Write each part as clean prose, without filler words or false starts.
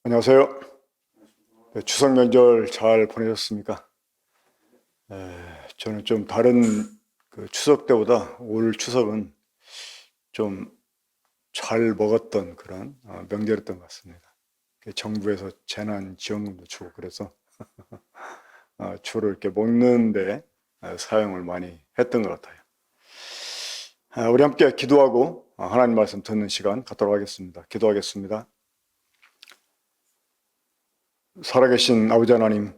안녕하세요. 네, 추석 명절 잘 보내셨습니까? 저는 좀 다른 추석 때보다 올 추석은 좀 잘 먹었던 그런 명절이었던 것 같습니다. 정부에서 재난지원금도 주고 그래서 주로 이렇게 먹는데 사용을 많이 했던 것 같아요. 우리 함께 기도하고 하나님 말씀 듣는 시간 갖도록 하겠습니다. 기도하겠습니다. 살아계신 아버지 하나님,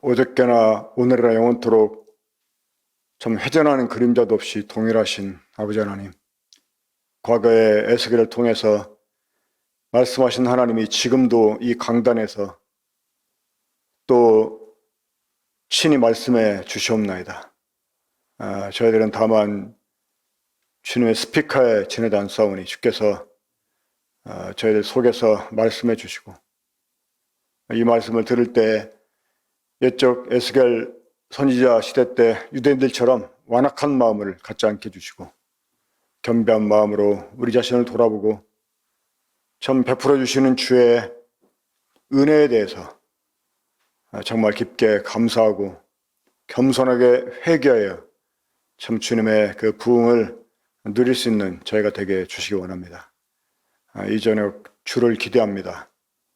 어저께나 오늘이나 영원토록 참 회전하는 그림자도 없이 동일하신 아버지 하나님, 과거의 에스겔을 통해서 말씀하신 하나님이 지금도 이 강단에서 또 친히 말씀해 주시옵나이다. 저희들은 다만 주님의 스피커에 지내지 않사오니 주께서 저희들 속에서 말씀해 주시고, 이 말씀을 들을 때 옛적 에스겔 선지자 시대 때 유대인들처럼 완악한 마음을 갖지 않게 해주시고, 겸비한 마음으로 우리 자신을 돌아보고 참 베풀어 주시는 주의 은혜에 대해서 정말 깊게 감사하고 겸손하게 회개하여 참 주님의 그 부흥을 누릴 수 있는 저희가 되게 주시기 원합니다. 이 저녁 주를 기대합니다.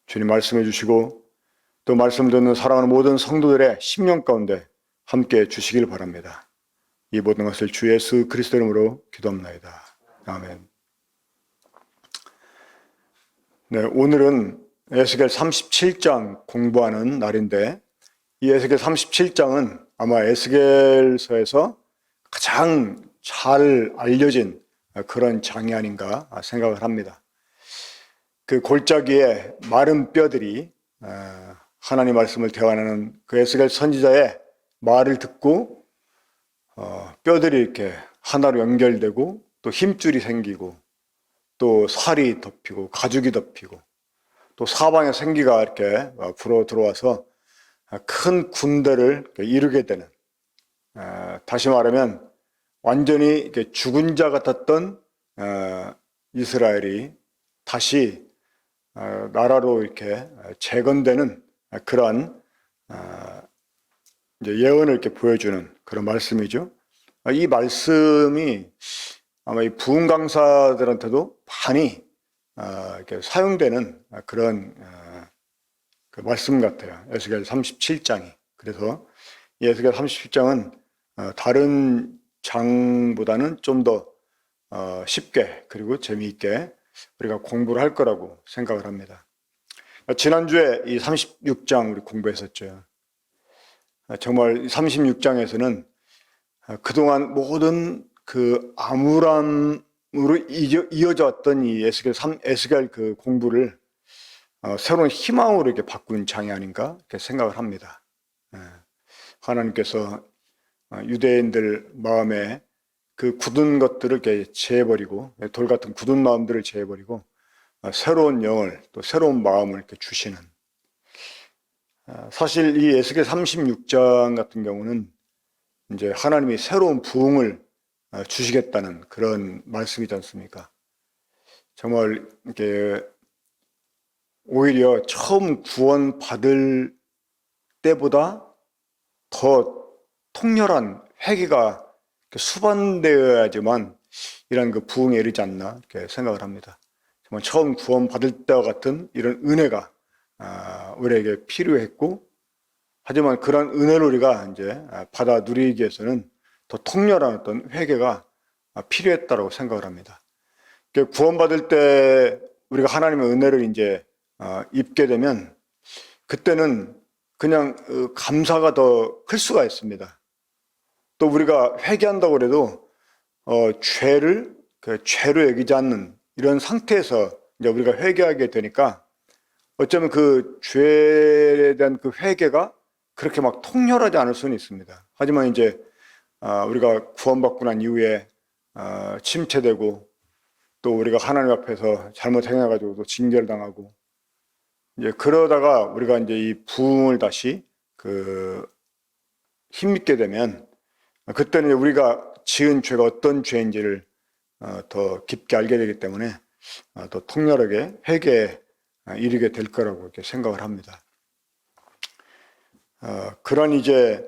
주님 말씀해 주시고 또 말씀 듣는 사랑하는 모든 성도들의 심령 가운데 함께 주시길 바랍니다. 이 모든 것을 주 예수 그리스도 이름으로 기도합나이다. 아멘. 네, 오늘은 에스겔 37장 공부하는 날인데, 이 에스겔 37장은 아마 에스겔서에서 가장 잘 알려진 그런 장이 아닌가 생각을 합니다. 그 골짜기에 마른 뼈들이 하나님 말씀을 대화하는 그 에스겔 선지자의 말을 듣고 뼈들이 이렇게 하나로 연결되고 또 힘줄이 생기고 또 살이 덮이고 가죽이 덮이고 또 사방에 생기가 이렇게 불어 들어와서 큰 군대를 이루게 되는, 다시 말하면 완전히 이렇게 죽은 자 같았던 이스라엘이 다시 나라로 이렇게 재건되는 그러한 이제 예언을 이렇게 보여주는 그런 말씀이죠. 이 말씀이 아마 이 부흥 강사들한테도 많이 이렇게 사용되는 그런 그 말씀 같아요. 에스겔 37장이. 그래서 이 에스겔 37장은 다른 장보다는 좀 더 쉽게 그리고 재미있게 우리가 공부를 할 거라고 생각을 합니다. 지난주에 이 36장 우리 공부했었죠. 정말 36장에서는 그동안 모든 그 암울함으로 이어져 왔던 이 에스겔 그 공부를 새로운 희망으로 이렇게 바꾼 장이 아닌가 이렇게 생각을 합니다. 하나님께서 유대인들 마음에 그 굳은 것들을 이렇게 제해버리고, 돌 같은 굳은 마음들을 제해버리고 새로운 영을 또 새로운 마음을 이렇게 주시는, 사실 이 에스겔 36장 같은 경우는 이제 하나님이 새로운 부흥을 주시겠다는 그런 말씀이지 않습니까? 정말 이렇게 오히려 처음 구원받을 때보다 더 통렬한 회개가 수반되어야지만 이런 그 부흥에 이르지 않나 이렇게 생각을 합니다. 정말 처음 구원받을 때와 같은 이런 은혜가 우리에게 필요했고, 하지만 그런 은혜를 우리가 이제 받아 누리기 위해서는 더 통렬한 어떤 회개가 필요했다고 생각을 합니다. 구원받을 때 우리가 하나님의 은혜를 이제 입게 되면 그때는 그냥 감사가 더 클 수가 있습니다. 또 우리가 회개한다고 해도 죄를 죄로 여기지 않는 이런 상태에서 이제 우리가 회개하게 되니까 어쩌면 그 죄에 대한 그 회개가 그렇게 막 통렬하지 않을 수는 있습니다. 하지만 이제 우리가 구원받고 난 이후에 침체되고 또 우리가 하나님 앞에서 잘못 행해가지고 또 징계를 당하고 이제 그러다가 우리가 이제 이 부흥을 다시 힘입게 되면 그때는 우리가 지은 죄가 어떤 죄인지를 더 깊게 알게 되기 때문에 더 통렬하게 회개에 이르게 될 거라고 이렇게 생각을 합니다. 그런 이제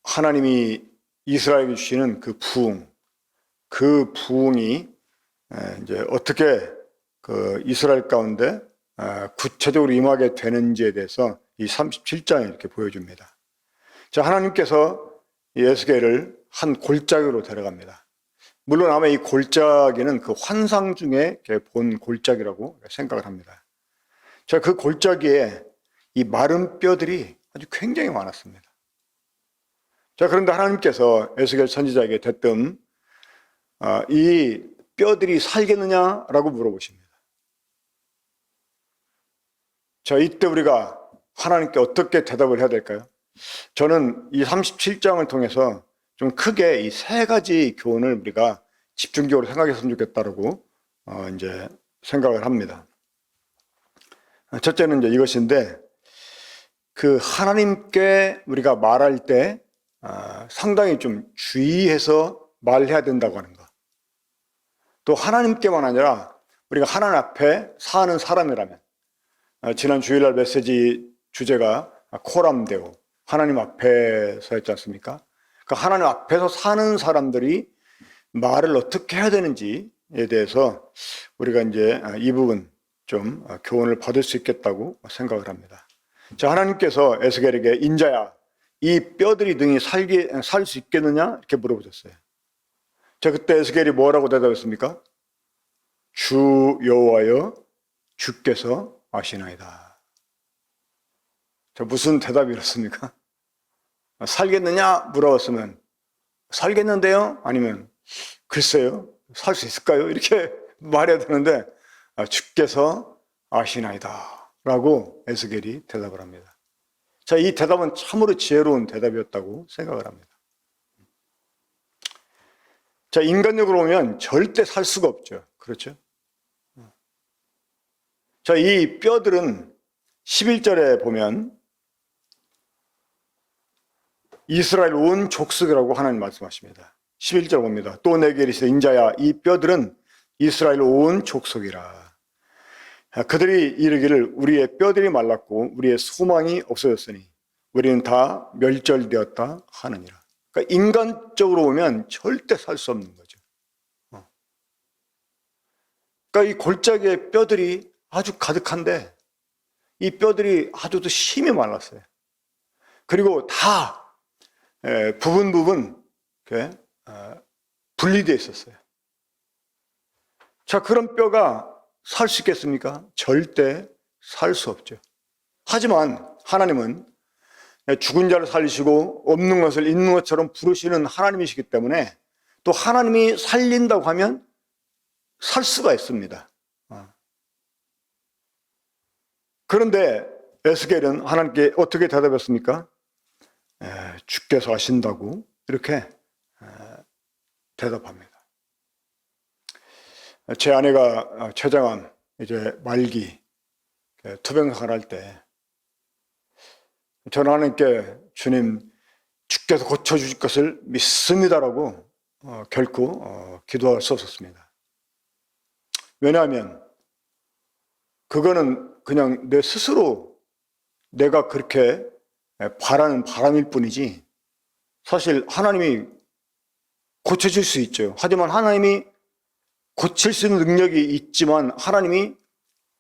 하나님이 이스라엘에게 주시는 그 부흥이 이제 어떻게 그 이스라엘 가운데 구체적으로 임하게 되는지에 대해서 이 37장에 이렇게 보여줍니다. 자, 하나님께서 이 에스겔을 한 골짜기로 데려갑니다. 물론 아마 이 골짜기는 그 환상 중에 본 골짜기라고 생각을 합니다. 자, 그 골짜기에 이 마른 뼈들이 아주 굉장히 많았습니다. 자, 그런데 하나님께서 에스겔 선지자에게 대뜸 이 뼈들이 살겠느냐라고 물어보십니다. 자, 이때 우리가 하나님께 어떻게 대답을 해야 될까요? 저는 이 37장을 통해서 좀 크게 이 세 가지 교훈을 우리가 집중적으로 생각했으면 좋겠다라고 이제 생각을 합니다. 첫째는 이제 이것인데, 그 하나님께 우리가 말할 때 상당히 좀 주의해서 말해야 된다고 하는 것. 또 하나님께만 아니라 우리가 하나님 앞에 사는 사람이라면, 지난 주일날 메시지 주제가 코람데오, 하나님 앞에서 했지 않습니까? 그 하나님 앞에서 사는 사람들이 말을 어떻게 해야 되는지에 대해서 우리가 이제 이 부분 좀 교훈을 받을 수 있겠다고 생각을 합니다. 자, 하나님께서 에스겔에게 인자야, 이 뼈들이 능히 살 수 있겠느냐? 이렇게 물어보셨어요. 자, 그때 에스겔이 뭐라고 대답했습니까? 주 여호와여, 주께서 아시나이다. 자, 무슨 대답이 이렇습니까? 살겠느냐? 물어봤으면 살겠는데요? 아니면 글쎄요, 살 수 있을까요? 이렇게 말해야 되는데 주께서 아시나이다 라고 에스겔이 대답을 합니다. 자, 이 대답은 참으로 지혜로운 대답이었다고 생각을 합니다. 자, 인간적으로 보면 절대 살 수가 없죠. 그렇죠? 자, 이 뼈들은 11절에 보면 이스라엘 온 족속이라고 하나님 말씀하십니다. 11절 봅니다. 또 내게 이르시되 인자야, 이 뼈들은 이스라엘 온 족속이라. 그들이 이르기를 우리의 뼈들이 말랐고 우리의 소망이 없어졌으니 우리는 다 멸절되었다 하느니라. 그러니까 인간적으로 보면 절대 살 수 없는 거죠. 그러니까 이 골짜기에 뼈들이 아주 가득한데 이 뼈들이 아주도 심히 말랐어요. 그리고 다 부분 분리되어 있었어요. 자, 그런 뼈가 살 수 있겠습니까? 절대 살 수 없죠. 하지만 하나님은 죽은 자를 살리시고 없는 것을 있는 것처럼 부르시는 하나님이시기 때문에 또 하나님이 살린다고 하면 살 수가 있습니다. 그런데 에스겔은 하나님께 어떻게 대답했습니까? 주께서 하신다고 이렇게 대답합니다. 제 아내가 췌장암 이제 말기 투병생활 할 때 저는 하나님께 주님 주께서 고쳐주실 것을 믿습니다라고 결코 기도할 수 없었습니다. 왜냐하면 그거는 그냥 내 스스로 내가 그렇게 바라는 바람일 뿐이지 사실 하나님이 고쳐줄 수 있죠. 하지만 하나님이 고칠 수 있는 능력이 있지만 하나님이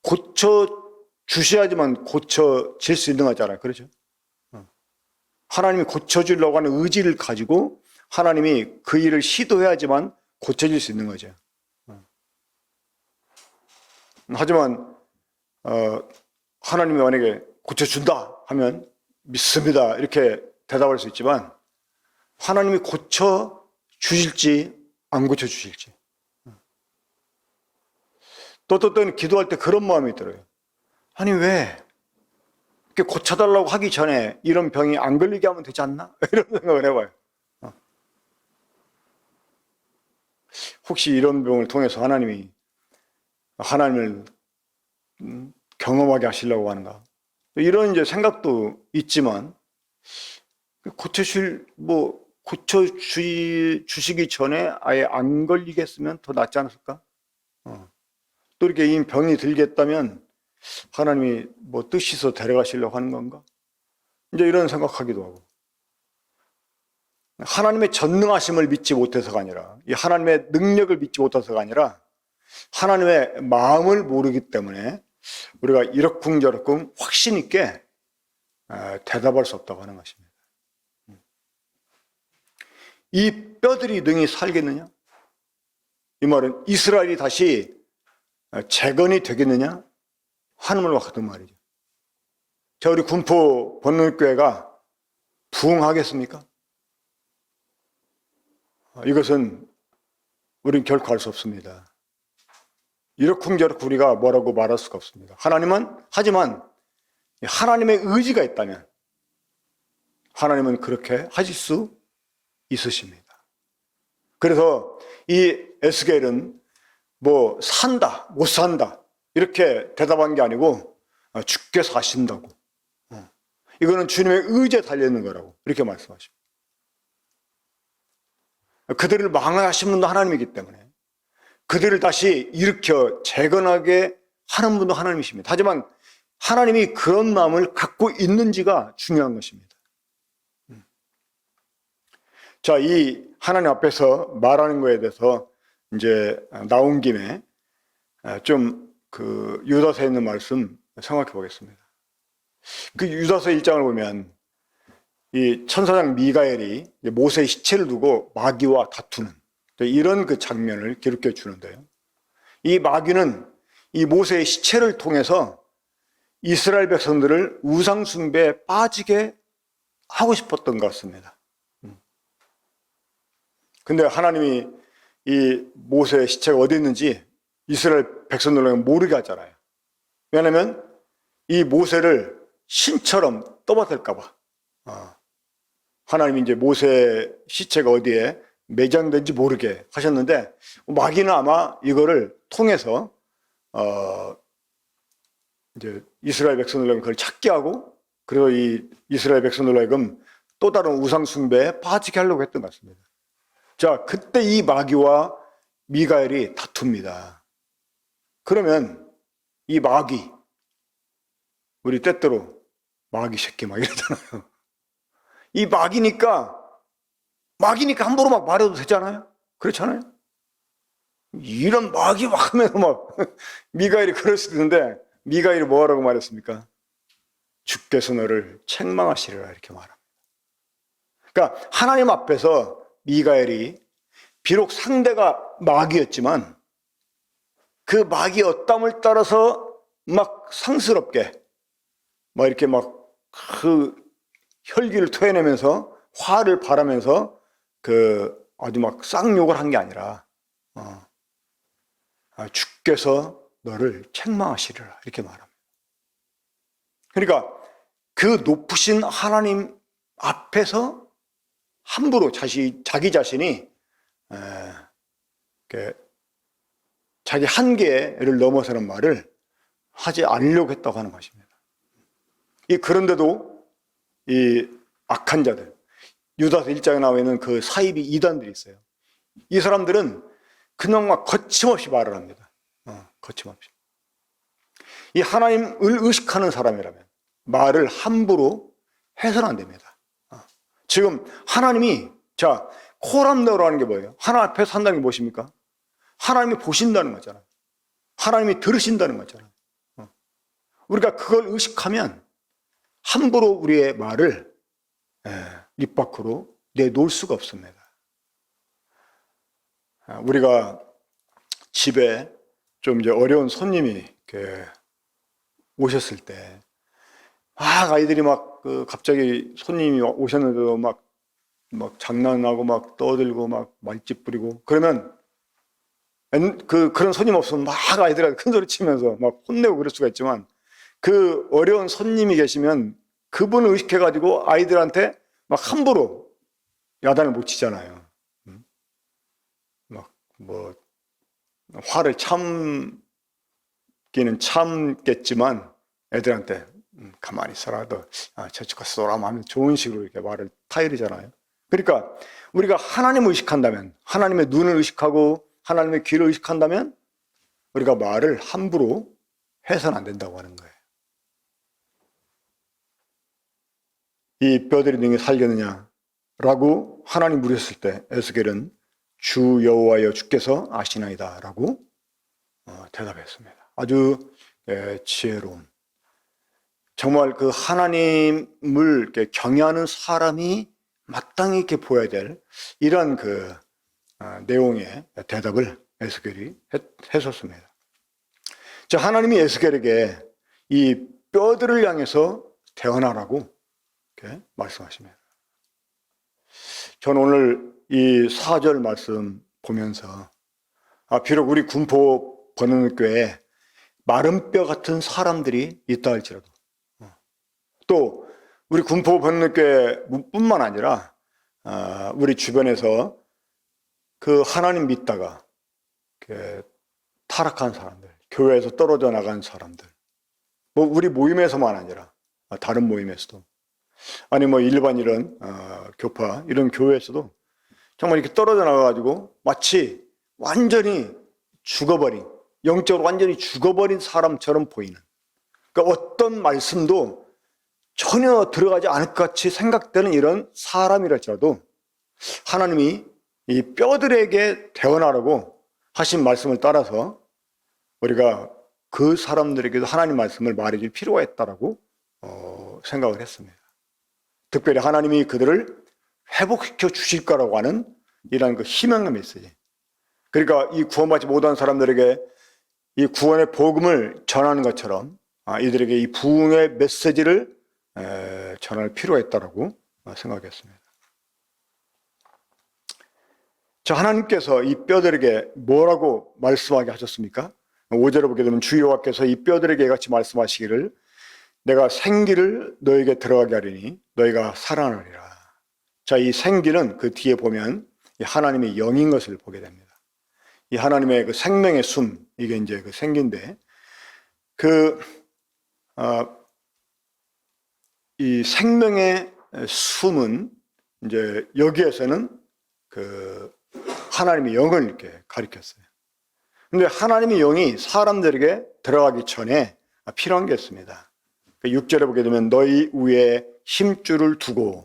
고쳐주셔야지만 고쳐질 수 있는 거잖아요. 그렇죠? 하나님이 고쳐주려고 하는 의지를 가지고 하나님이 그 일을 시도해야지만 고쳐질 수 있는 거죠. 하지만 하나님이 만약에 고쳐준다 하면 믿습니다 이렇게 대답할 수 있지만 하나님이 고쳐주실지 안 고쳐주실지 또 기도할 때 그런 마음이 들어요. 아니 왜 이렇게 고쳐달라고 하기 전에 이런 병이 안 걸리게 하면 되지 않나? 이런 생각을 해봐요. 혹시 이런 병을 통해서 하나님을 경험하게 하시려고 하는가? 이런 이제 생각도 있지만 고쳐주시기 전에 아예 안 걸리게 했으면 더 낫지 않았을까? 또 이렇게 이 병이 들겠다면 하나님이 뭐 뜻이서 데려가시려고 하는 건가? 이제 이런 생각하기도 하고, 하나님의 전능하심을 믿지 못해서가 아니라, 이 하나님의 능력을 믿지 못해서가 아니라 하나님의 마음을 모르기 때문에 우리가 이러쿵저러쿵 확신 있게 대답할 수 없다고 하는 것입니다. 이 뼈들이 능히 살겠느냐? 이 말은 이스라엘이 다시 재건이 되겠느냐 하는 말과 같은 말이죠. 자, 우리 군포 번능교회가 부흥하겠습니까? 이것은 우리는 결코 할 수 없습니다. 이러쿵저러쿵 우리가 뭐라고 말할 수가 없습니다. 하지만 하나님의 의지가 있다면 하나님은 그렇게 하실 수 있으십니다. 그래서 이 에스겔은 뭐 산다, 못 산다 이렇게 대답한 게 아니고 주께 사신다고. 이거는 주님의 의지에 달려있는 거라고 이렇게 말씀하십니다. 그들을 망하신 분도 하나님이기 때문에 그들을 다시 일으켜 재건하게 하는 분도 하나님이십니다. 하지만 하나님이 그런 마음을 갖고 있는지가 중요한 것입니다. 자, 이 하나님 앞에서 말하는 거에 대해서 이제 나온 김에 좀 그 유다서에 있는 말씀 생각해 보겠습니다. 그 유다서 1장을 보면 이 천사장 미가엘이 모세의 시체를 두고 마귀와 다투는 이런 그 장면을 기록해 주는데요. 이 마귀는 이 모세의 시체를 통해서 이스라엘 백성들을 우상 숭배에 빠지게 하고 싶었던 것 같습니다. 근데 하나님이 이 모세의 시체가 어디 있는지 이스라엘 백성들은 모르게 하잖아요. 왜냐하면 이 모세를 신처럼 떠받들까 봐. 하나님이 이제 모세의 시체가 어디에 매장된지 모르게 하셨는데 마귀는 아마 이거를 통해서 이제 이스라엘 백성들은 그걸 찾게 하고 그리고 이 이스라엘 백성들로 하여금 또 다른 우상 숭배에 빠지게 하려고 했던 것 같습니다. 자, 그때 이 마귀와 미가엘이 다툽니다. 그러면 이 마귀, 우리 때때로 마귀 새끼 막 이러잖아요. 이 마귀니까 함부로 막 말해도 되잖아요. 그렇잖아요. 이런 마귀 막 하면 막 미가엘이 그럴 수도 있는데 미가엘이 뭐라고 말했습니까? 주께서 너를 책망하시리라 이렇게 말합니다. 그러니까 하나님 앞에서 미가엘이 비록 상대가 마귀였지만 그 마귀의 어땀을 따라서 막 상스럽게 막 이렇게 막 그 혈기를 토해내면서 화를 발하면서 그 아주 막 쌍욕을 한 게 아니라 주께서 너를 책망하시리라 이렇게 말합니다. 그러니까 그 높으신 하나님 앞에서 함부로 자기 자신이 자기 한계를 넘어서는 말을 하지 않으려고 했다고 하는 것입니다. 그런데도 이 악한 자들, 유다서 1장에 나와 있는 그 사이비 이단들이 있어요. 이 사람들은 그냥 막 거침없이 말을 합니다. 거침없이. 이 하나님을 의식하는 사람이라면 말을 함부로 해서는 안 됩니다. 지금 하나님이 코람네오라는 게 뭐예요? 하나님 앞에 산다는 게 무엇입니까? 하나님이 보신다는 거잖아요. 하나님이 들으신다는 거잖아요. 우리가 그걸 의식하면 함부로 우리의 말을 입 밖으로 내놓을 수가 없습니다. 우리가 집에 좀 이제 어려운 손님이 이렇게 오셨을 때, 아이들이 갑자기 손님이 오셨는데도 막 장난하고 막 떠들고 막 말짓 부리고 그러면 그런 손님 없으면 막 아이들한테 큰 소리 치면서 막 혼내고 그럴 수가 있지만 그 어려운 손님이 계시면 그분을 의식해가지고 아이들한테 막 함부로 야단을 못 치잖아요. 화를 참기는 참겠지만 애들한테 가만히 있어라, 너 저쪽 가서 쏘라면 하면 좋은 식으로 이렇게 말을 타이르잖아요. 그러니까 우리가 하나님을 의식한다면, 하나님의 눈을 의식하고 하나님의 귀를 의식한다면 우리가 말을 함부로 해서는 안 된다고 하는 거예요. 이 뼈들이 능히 살겠느냐라고 하나님 물으셨을 때 에스겔은 주 여호와여 주께서 아시나이다라고 대답했습니다. 아주 지혜로운, 정말 그 하나님을 이렇게 경외하는 사람이 마땅히 이렇게 보여야 될 이런 그 내용의 대답을 에스겔이 했었습니다. 자, 하나님이 에스겔에게 이 뼈들을 향해서 대언하라고 이렇게 말씀하십니다. 저는 오늘 이 4절 말씀 보면서 비록 우리 군포 번영교회에 마른 뼈 같은 사람들이 있다 할지라도, 또 우리 군포 번영교회 뿐만 아니라 우리 주변에서 그 하나님 믿다가 타락한 사람들, 교회에서 떨어져 나간 사람들, 뭐 우리 모임에서만 아니라 다른 모임에서도, 아니 뭐 일반 이런 교파 이런 교회에서도 정말 이렇게 떨어져 나가가지고 마치 완전히 죽어버린, 영적으로 완전히 죽어버린 사람처럼 보이는, 그러니까 어떤 말씀도 전혀 들어가지 않을 것 같이 생각되는 이런 사람이랄지라도 하나님이 이 뼈들에게 대언하라고 하신 말씀을 따라서 우리가 그 사람들에게도 하나님 말씀을 말해줄 필요가 있다라고 생각을 했습니다. 특별히 하나님이 그들을 회복시켜 주실 거라고 하는 이런 그 희망의 메시지. 그러니까 이 구원받지 못한 사람들에게 이 구원의 복음을 전하는 것처럼 이들에게 이 부흥의 메시지를 전할 필요가 있다라고 생각했습니다. 자, 하나님께서 이 뼈들에게 뭐라고 말씀하게 하셨습니까? 5절에 보게 되면 주 여호와께서 이 뼈들에게 같이 말씀하시기를 내가 생기를 너에게 들어가게 하리니 너희가 살아나리라. 자, 이 생기는 그 뒤에 보면 이 하나님의 영인 것을 보게 됩니다. 이 하나님의 그 생명의 숨, 이게 이제 그 생기인데, 이 생명의 숨은 이제 여기에서는 그 하나님의 영을 이렇게 가리켰어요. 근데 하나님의 영이 사람들에게 들어가기 전에 필요한 게 있습니다. 6절에 보게 되면 너희 위에 힘줄을 두고,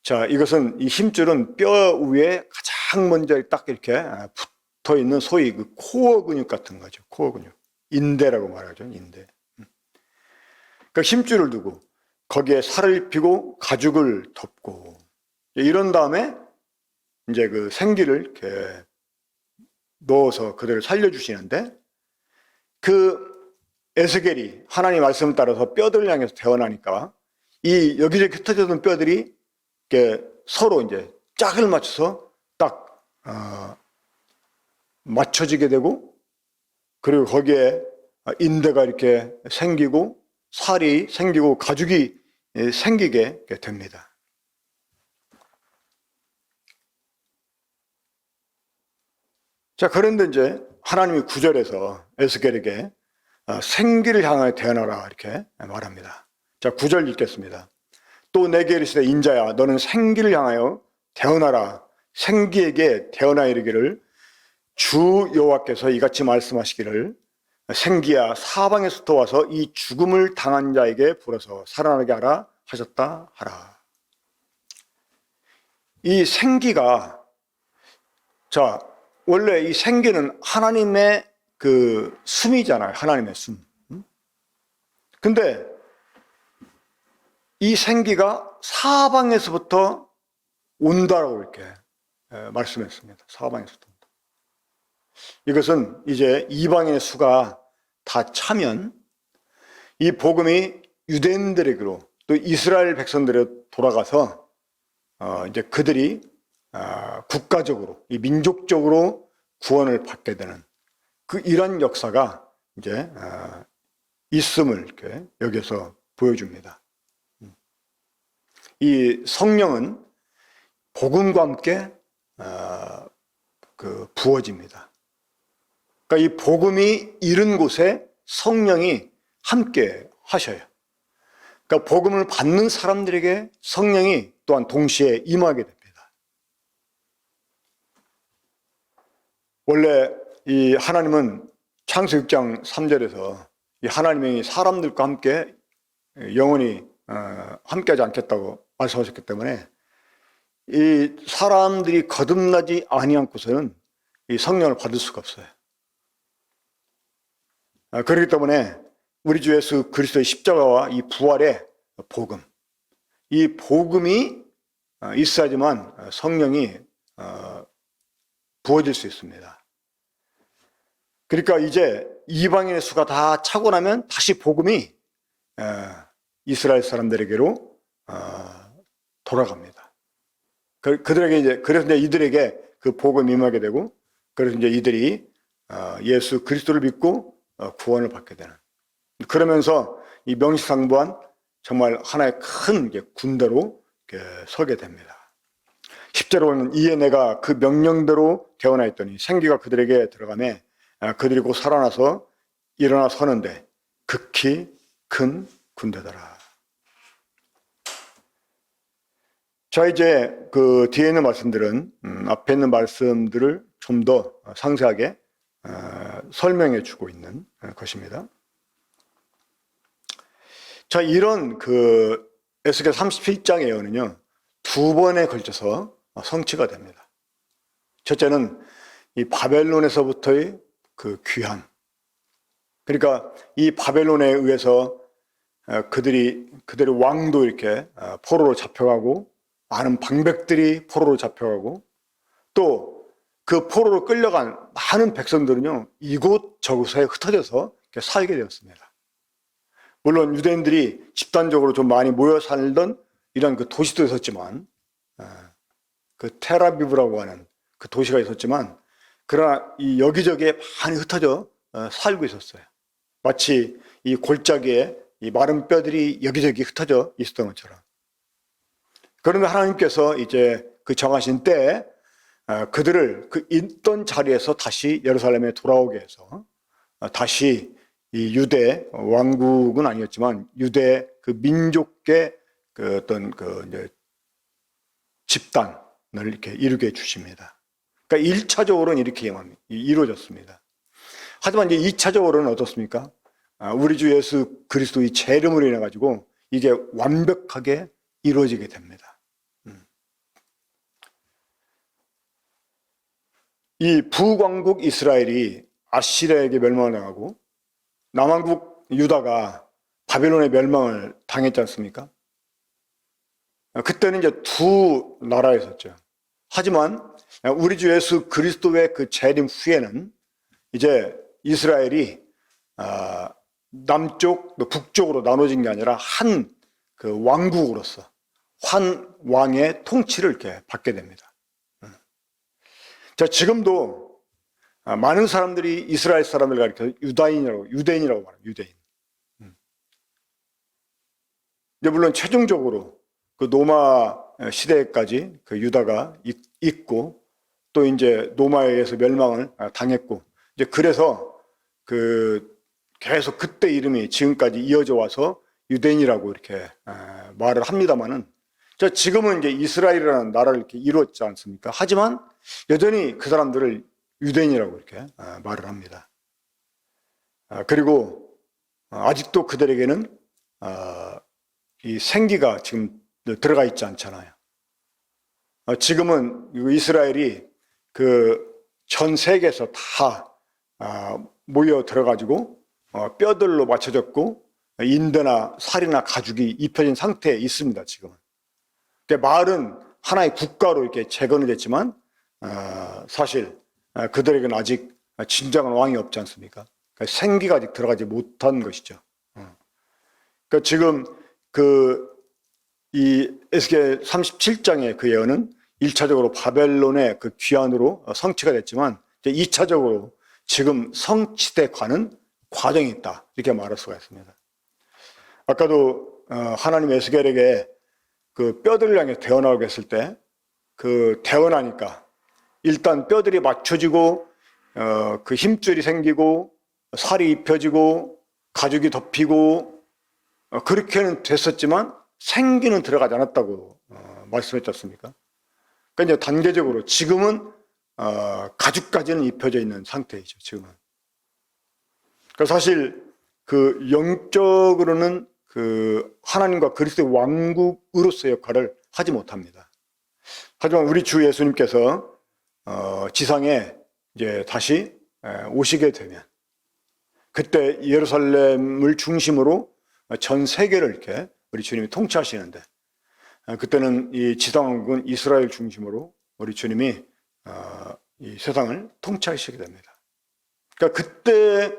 자, 이것은 이 힘줄은 뼈 위에 가장 먼저 딱 이렇게 붙어 있는 소위 그 코어 근육 같은 거죠. 코어 근육. 인대라고 말하죠. 인대. 그 힘줄을 두고 거기에 살을 입히고 가죽을 덮고, 이런 다음에 이제 그 생기를 이렇게 넣어서 그들을 살려주시는데, 그 에스겔이 하나님 말씀을 따라서 뼈들을 향해서 태어나니까 이 여기저기 흩어졌던 뼈들이 이렇게 서로 이제 짝을 맞춰서 딱 맞춰지게 되고, 그리고 거기에 인대가 이렇게 생기고 살이 생기고 가죽이 생기게 됩니다. 자, 그런데 이제 하나님이 9절에서 에스겔에게 생기를 향하여 태어나라 이렇게 말합니다. 자, 9절 읽겠습니다. 또 내게 이르시되 인자야 너는 생기를 향하여 태어나라. 생기에게 태어나 이르기를 주 여호와께서 이같이 말씀하시기를 생기야 사방에서부터 와서 이 죽음을 당한 자에게 불어서 살아나게 하라 하셨다 하라. 이 생기가, 자, 원래 이 생기는 하나님의 그 숨이잖아요. 하나님의 숨. 근데 이 생기가 사방에서부터 온다라고 이렇게 말씀했습니다. 사방에서부터 온다. 이것은 이제 이방인의 수가 다 차면 이 복음이 유대인들에게로 또 이스라엘 백성들에 돌아가서 이제 그들이 국가적으로, 이 민족적으로 구원을 받게 되는 이런 역사가 이제 있음을 이렇게 여기서 보여줍니다. 이 성령은 복음과 함께 부어집니다. 그러니까 이 복음이 이른 곳에 성령이 함께 하셔요. 그러니까 복음을 받는 사람들에게 성령이 또한 동시에 임하게 됩니다. 원래 이 하나님은 창세기 6장 3절에서 이 하나님이 사람들과 함께 영원히 함께하지 않겠다고 말씀하셨기 때문에 이 사람들이 거듭나지 아니않고서는 이 성령을 받을 수가 없어요. 그렇기 때문에 우리 주 예수 그리스도의 십자가와 이 부활의 복음, 이 복음이 있어야지만 성령이 부어질 수 있습니다. 그러니까 이제 이방인의 수가 다 차고 나면 다시 복음이 이스라엘 사람들에게로 돌아갑니다. 그들에게 이제 그래서 이제 이들에게 그 복음이 임하게 되고, 그래서 이제 이들이 예수 그리스도를 믿고 구원을 받게 되는. 그러면서 이 명실상부한 정말 하나의 큰 군대로 서게 됩니다. 10절에 보면 이에 내가 그 명령대로 대언하였더니 생기가 그들에게 들어가매 그들이 곧 살아나서 일어나 서는데 극히 큰 군대더라. 자, 이제 그 뒤에 있는 말씀들은 앞에 있는 말씀들을 좀 더 상세하게 설명해 주고 있는 것입니다. 자, 이런 그 에스겔 37장의 예언은요, 두 번에 걸쳐서 성취가 됩니다. 첫째는 이 바벨론에서부터의 그 귀환. 그러니까 이 바벨론에 의해서 그들의 왕도 이렇게 포로로 잡혀가고, 많은 방백들이 포로로 잡혀가고, 또 그 포로로 끌려간 많은 백성들은요, 이곳저곳에 흩어져서 살게 되었습니다. 물론 유대인들이 집단적으로 좀 많이 모여 살던 이런 그 도시도 있었지만, 그 테라비브라고 하는 그 도시가 있었지만, 그러나 이 여기저기에 많이 흩어져 살고 있었어요. 마치 이 골짜기에 이 마른 뼈들이 여기저기 흩어져 있었던 것처럼. 그런데 하나님께서 이제 그 정하신 때에 그들을 그 있던 자리에서 다시 예루살렘에 돌아오게 해서 다시 이 유대 왕국은 아니었지만 유대 그 민족계 그 어떤 그 이제 집단을 이렇게 이루게 해 주십니다. 그러니까 1차적으로는 이렇게 이루어졌습니다. 하지만 이제 2차적으로는 어떻습니까? 우리 주 예수 그리스도의 재림으로 인해 가지고 이게 완벽하게 이루어지게 됩니다. 이 북왕국 이스라엘이 아시리아에게 멸망을 당하고 남왕국 유다가 바벨론의 멸망을 당했지 않습니까? 그때는 이제 두 나라였었죠. 하지만 우리 주 예수 그리스도의 그 재림 후에는 이제 이스라엘이 남쪽, 북쪽으로 나눠진 게 아니라 한 그 왕국으로서 한 왕의 통치를 이렇게 받게 됩니다. 자, 지금도 많은 사람들이 이스라엘 사람들 가리켜 유대인이라고 말합니다. 유대인. 이제 물론 최종적으로 그 로마 시대까지 그 유다가 있고 또 이제 로마에 의해서 멸망을 당했고 이제 그래서 그 계속 그때 이름이 지금까지 이어져 와서 유대인이라고 이렇게 말을 합니다만은 지금은 이제 이스라엘이라는 나라를 이렇게 이루었지 않습니까? 하지만 여전히 그 사람들을 유대인이라고 이렇게 말을 합니다. 그리고 아직도 그들에게는 이 생기가 지금 들어가 있지 않잖아요. 지금은 이스라엘이 그 전 세계에서 다 모여 들어가지고 뼈들로 맞춰졌고 인대나 살이나 가죽이 입혀진 상태에 있습니다. 지금은. 마을은 하나의 국가로 이렇게 재건이 됐지만 사실 그들에게는 아직 진정한 왕이 없지 않습니까? 그러니까 생기가 아직 들어가지 못한 것이죠. 그러니까 지금 이 에스겔 37장의 그 예언은 1차적으로 바벨론의 그 귀환으로 성취가 됐지만 이제 2차적으로 지금 성취돼 가는 과정이 있다, 이렇게 말할 수가 있습니다. 아까도 하나님 에스겔에게 그 뼈들을 향해 대언하고 했을 때 그 대언하니까 일단 뼈들이 맞춰지고 그 힘줄이 생기고 살이 입혀지고 가죽이 덮이고 그렇게는 됐었지만 생기는 들어가지 않았다고 말씀했지 않습니까? 그러니까 이제 단계적으로 지금은 가죽까지는 입혀져 있는 상태이죠. 지금은. 사실 그 영적으로는 그 하나님과 그리스도의 왕국으로서의 역할을 하지 못합니다. 하지만 우리 주 예수님께서 지상에 이제 다시 오시게 되면 그때 예루살렘을 중심으로 전 세계를 이렇게 우리 주님이 통치하시는데 그때는 이 지상왕국은 이스라엘 중심으로 우리 주님이 이 세상을 통치하시게 됩니다. 그러니까 그때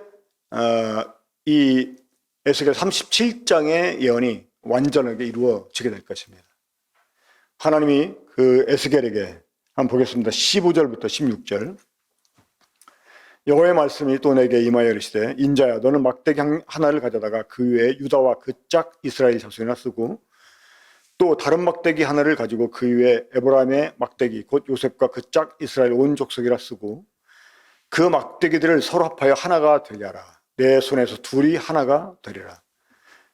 이 에스겔 37장의 예언이 완전하게 이루어지게 될 것입니다. 하나님이 그 에스겔에게 한번 보겠습니다. 15절부터 16절. 여호와의 말씀이 또 내게 임하여 이르시되 인자야 너는 막대기 하나를 가져다가 그 위에 유다와 그 짝 이스라엘 자손이나 쓰고 또 다른 막대기 하나를 가지고 그 위에 에브라임의 막대기 곧 요셉과 그 짝 이스라엘 온 족속이라 쓰고 그 막대기들을 서로 합하여 하나가 되게 하라. 내 손에서 둘이 하나가 되리라.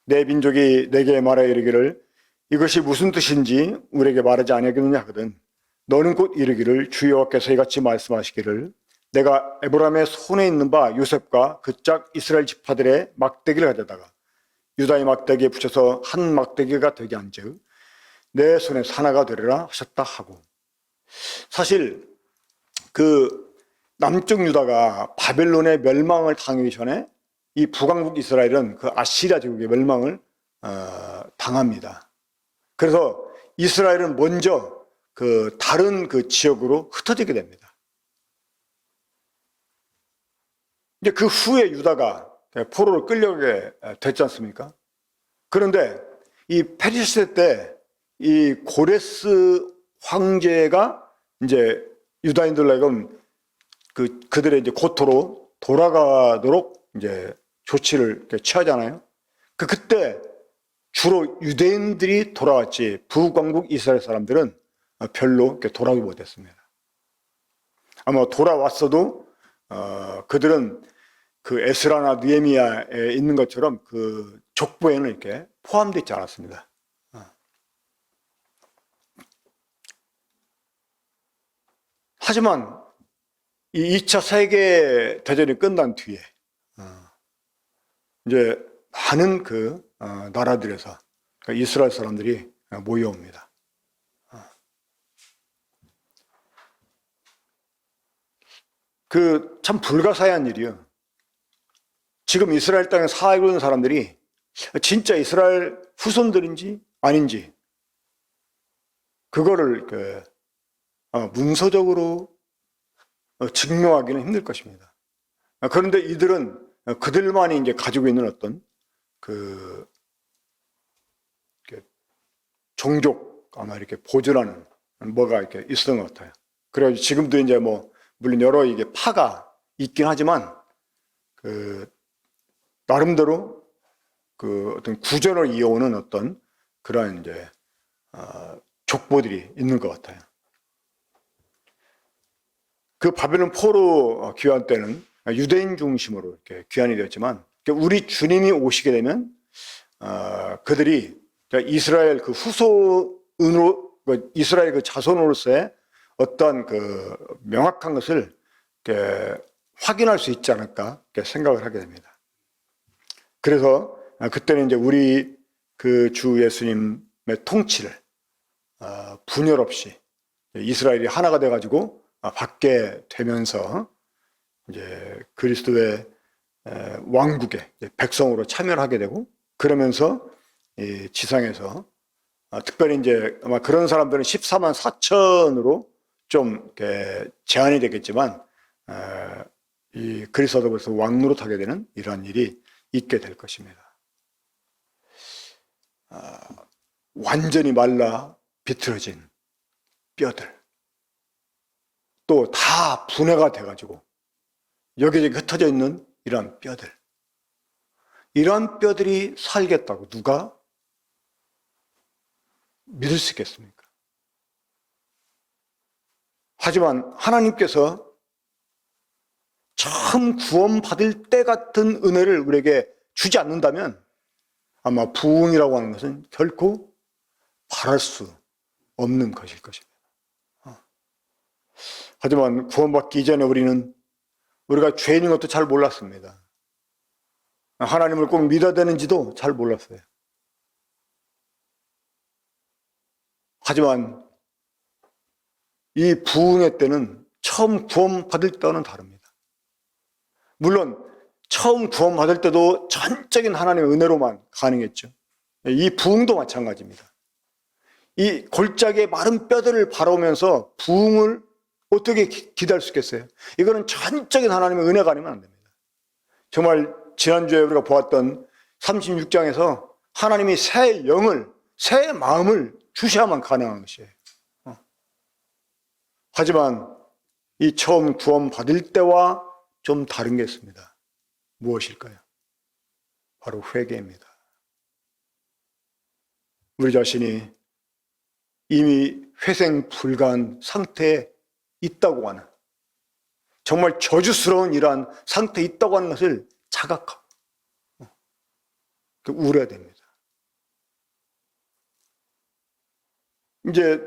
내 민족이 내게 말하여 이르기를 이것이 무슨 뜻인지 우리에게 말하지 아니하겠느냐 하거든 너는 곧 이르기를 주 여호와께서 이같이 말씀하시기를 내가 에브라임의 손에 있는 바 요셉과 그 짝 이스라엘 지파들의 막대기를 가져다가 유다의 막대기에 붙여서 한 막대기가 되게 한즉 내 손에서 하나가 되리라 하셨다 하고 사실 그 남쪽 유다가 바벨론의 멸망을 당하기 전에 이 북왕국 이스라엘은 그 아시리아 제국의 멸망을 당합니다. 그래서 이스라엘은 먼저 그 다른 그 지역으로 흩어지게 됩니다. 이제 그 후에 유다가 포로로 끌려가게 됐지 않습니까? 그런데 이 페르시아 때 이 고레스 황제가 이제 유다인들에게 그들의 이제 고토로 돌아가도록 이제 조치를 취하잖아요. 그때 주로 유대인들이 돌아왔지 북왕국 이스라엘 사람들은 별로 돌아오지 못했습니다. 아마 돌아왔어도 그들은 그 에스라나 느헤미야에 있는 것처럼 그 족보에는 이렇게 포함되어 있지 않았습니다. 하지만 이 2차 세계 대전이 끝난 뒤에 이제 많은 그 나라들에서 이스라엘 사람들이 모여옵니다. 그 참 불가사의한 일이요. 지금 이스라엘 땅에 살고 있는 사람들이 진짜 이스라엘 후손들인지 아닌지 그거를 문서적으로 증명하기는 힘들 것입니다. 그런데 이들은 그들만이 이제 가지고 있는 어떤 그 종족 아마 이렇게 보존하는 뭐가 이렇게 있었던 것 같아요. 그래가지고 지금도 이제 뭐 물론 여러 이게 파가 있긴 하지만 그 나름대로 그 어떤 구전을 이어오는 어떤 그러한 이제 족보들이 있는 것 같아요. 그 바벨론 포로 귀환 때는 유대인 중심으로 이렇게 귀환이 되었지만 우리 주님이 오시게 되면 그들이 이스라엘 그 후손으로 이스라엘 그 자손으로서의 어떤 그 명확한 것을 확인할 수 있지 않을까 생각을 하게 됩니다. 그래서 그때는 이제 우리 그 주 예수님의 통치를 분열 없이 이스라엘이 하나가 돼가지고 받게 되면서 이제 그리스도의 왕국의 백성으로 참여를 하게 되고 그러면서 이 지상에서 특별히 이제 아마 그런 사람들은 14만 4천으로 좀 이렇게 제한이 되겠지만 이 그리스도로부터 왕노릇 하게 되는 이러한 일이 있게 될 것입니다. 완전히 말라 비틀어진 뼈들 또 다 분해가 돼가지고 여기저기 흩어져 있는 이러한 뼈들 이러한 뼈들이 살겠다고 누가 믿을 수 있겠습니까? 하지만 하나님께서 처음 구원받을 때 같은 은혜를 우리에게 주지 않는다면 아마 부흥이라고 하는 것은 결코 바랄 수 없는 것일 것입니다. 하지만 구원받기 이전에 우리가 죄인인 것도 잘 몰랐습니다. 하나님을 꼭 믿어야 되는지도 잘 몰랐어요. 하지만 이 부흥의 때는 처음 구원받을 때와는 다릅니다. 물론 처음 구원받을 때도 전적인 하나님의 은혜로만 가능했죠. 이 부흥도 마찬가지입니다. 이 골짜기의 마른 뼈들을 바라보면서 부흥을 어떻게 기대할 수 있겠어요? 이거는 전적인 하나님의 은혜가 아니면 안 됩니다. 정말 지난주에 우리가 보았던 36장에서 하나님이 새 영을, 새 마음을 주셔야만 가능한 것이에요. 하지만 이 처음 구원받을 때와 좀 다른 게 있습니다. 무엇일까요? 바로 회개입니다. 우리 자신이 이미 회생 불가한 상태에 있다고 하는, 정말 저주스러운 이러한 상태에 있다고 하는 것을 자각하고 울어야 됩니다. 이제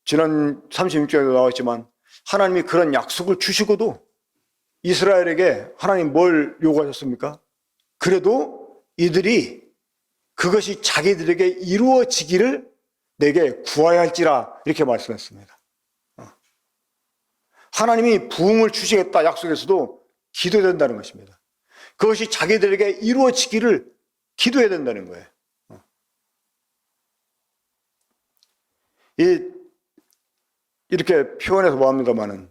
지난 36장에도 나왔지만 하나님이 그런 약속을 주시고도 이스라엘에게 하나님 뭘 요구하셨습니까? 그래도 이들이 그것이 자기들에게 이루어지기를 내게 구하여야 할지라 이렇게 말씀했습니다. 하나님이 부흥을 주시겠다 약속에서도 기도해야 된다는 것입니다. 그것이 자기들에게 이루어지기를 기도해야 된다는 거예요. 이렇게 표현해서 뭐합니다마는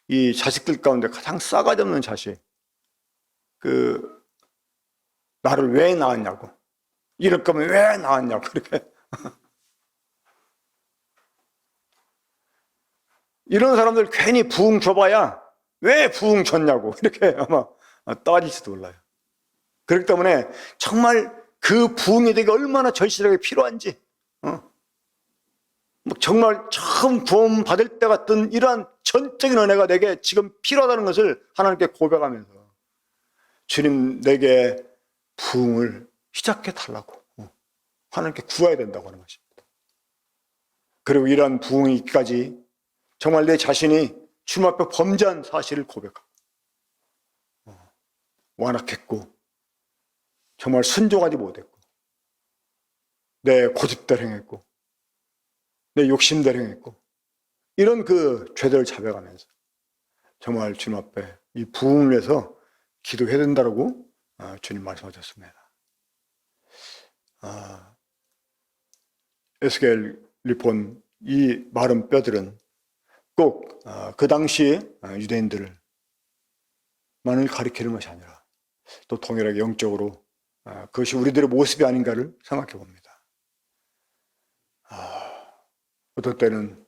이 자식들 가운데 가장 싸가지 없는 자식, 나를 왜 낳았냐고, 이럴 거면 왜 낳았냐고, 그렇게. 이런 사람들 괜히 부흥 줘봐야 왜 부흥 줬냐고, 이렇게 아마 따질지도 몰라요. 그렇기 때문에 정말 그 부흥이 되게 얼마나 절실하게 필요한지, 정말 처음 구원 받을 때 같은 이러한 전적인 은혜가 내게 지금 필요하다는 것을 하나님께 고백하면서 주님 내게 부흥을 시작해 달라고 하나님께 구해야 된다고 하는 것입니다. 그리고 이러한 부흥이 있기까지 정말 내 자신이 주님 앞에 범죄한 사실을 고백하고 완악했고 정말 순종하지 못했고 내 고집대로 행했고 내 욕심대로 행했고 이런 죄들을 자백하면서 정말 주님 앞에 이 부흥을 위해서 기도해야 된다고 주님 말씀하셨습니다. 에스겔이 본 이 마른 뼈들은 꼭 그 당시 유대인들만을 가리키는 것이 아니라 또 동일하게 영적으로 그것이 우리들의 모습이 아닌가를 생각해 봅니다. 어떨 때는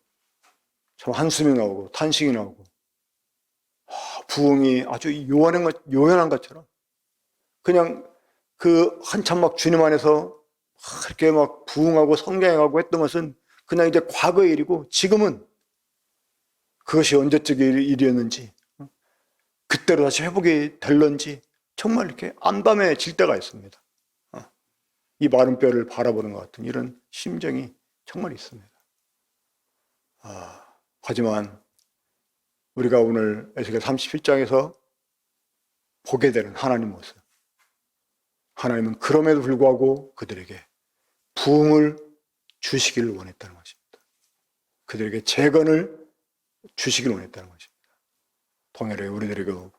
참 한숨이 나오고 탄식이 나오고 부흥이 아주 요연한 것처럼 그냥 한참 막 주님 안에서 이렇게 막 부흥하고 성장하고 했던 것은 그냥 이제 과거의 일이고 지금은 그것이 언제적 일이었는지 그때로 다시 회복이 될런지 정말 이렇게 암담해질 때가 있습니다. 이 마른 뼈를 바라보는 것 같은 이런 심정이 정말 있습니다. 하지만 우리가 오늘 에스겔 37장에서 보게 되는 하나님 모습, 하나님은 그럼에도 불구하고 그들에게 부흥을 주시기를 원했다는 것입니다. 그들에게 재건을 주시기를 원했다는 것입니다. 동일하게 우리들에게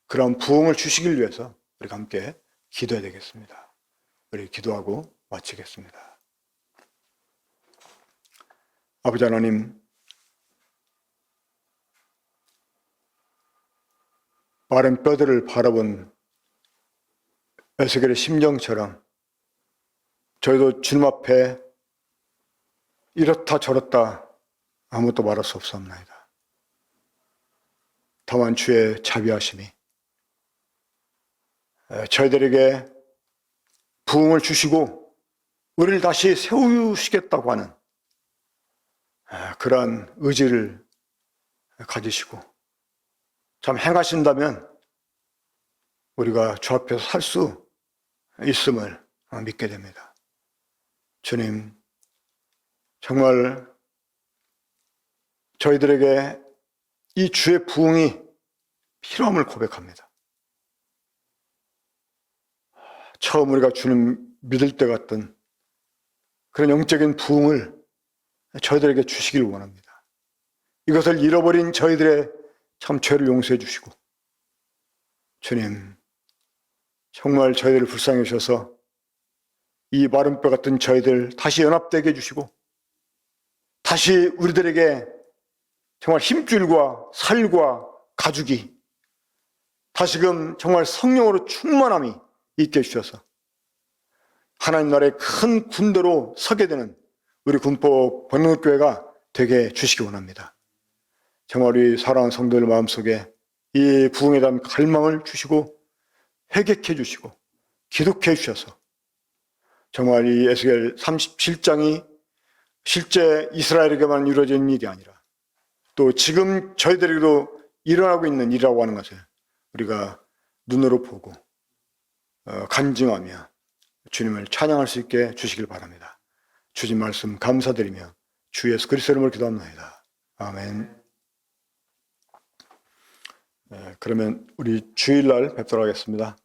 그런 부흥을 주시길 위해서 우리가 함께 기도해야 되겠습니다. 우리 기도하고 마치겠습니다. 아버지 하나님, 마른 뼈들을 바라본 에스겔의 심정처럼 저희도 주님 앞에 이렇다 저렇다 아무것도 말할 수 없사옵나이다. 다만 주의 자비하심이 저희들에게 부흥을 주시고 우리를 다시 세우시겠다고 하는 그러한 의지를 가지시고 참 행하신다면 우리가 주 앞에서 살 수 있음을 믿게 됩니다. 주님, 정말 저희들에게 이 주의 부흥이 필요함을 고백합니다. 처음 우리가 주님 믿을 때 같던 그런 영적인 부흥을 저희들에게 주시길 원합니다. 이것을 잃어버린 저희들의 참 죄를 용서해 주시고, 주님 정말 저희들을 불쌍히 여셔서 이 마른 뼈 같은 저희들 다시 연합되게 해주시고, 다시 우리들에게 정말 힘줄과 살과 가죽이 다시금 정말 성령으로 충만함이 있게 해주셔서 하나님 나라의 큰 군대로 서게 되는 우리 군포 번능교회가 되게 해주시기 원합니다. 정말 우리 사랑하는 성도들 마음속에 이 부흥에 대한 갈망을 주시고 회개해 주시고 기독해 주셔서 정말 이 에스겔 37장이 실제 이스라엘에게만 이루어진 일이 아니라 또 지금 저희들에게도 일어나고 있는 일이라고 하는 것을 우리가 눈으로 보고 간증하며 주님을 찬양할 수 있게 주시길 바랍니다. 주신 말씀 감사드리며 주 예수 그리스도 이름으로 기도합니다. 아멘. 그러면 우리 주일날 뵙도록 하겠습니다.